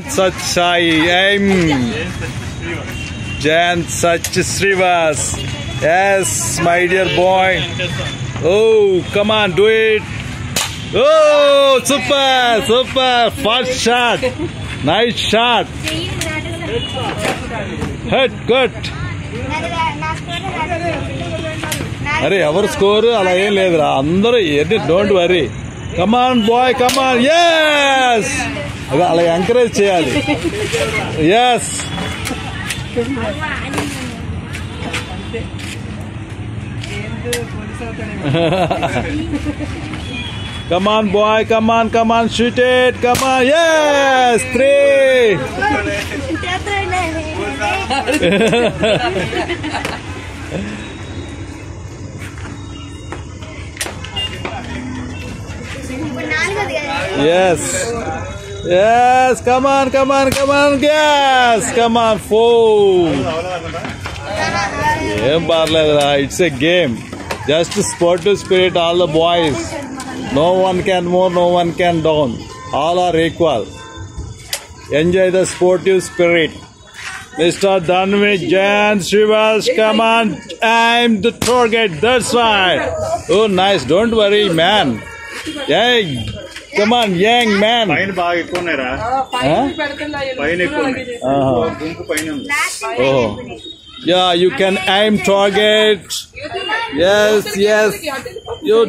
Sach Sai aim. Jan Sach Srivas. Yes, my dear boy. Oh, come on, do it. Oh, super, super. First shot. Nice shot. Hit, good. Are our score ala em ledra andaru don't worry. Come on boy, come on. Yes, ala encourage cheyali. Yes. Come on boy, come on, shoot it. Come on. Yes, 3. Yes. Yes, come on. Yes, come on, 4. It's a game. Just sportive spirit, all the boys. No one can more, no one can down. All are equal. Enjoy the sportive spirit. Mr. Dhanvi Jan Srivas, come on, aim the target. That's right. Oh, nice. Don't worry, man. Hey, come on, young man. Oh, yeah, you can aim target. Yes. You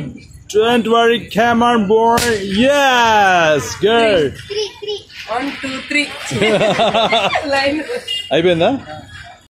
don't worry, come on, boy. Yes, good. 3. 1, 2, 3. అయిపోయిందా?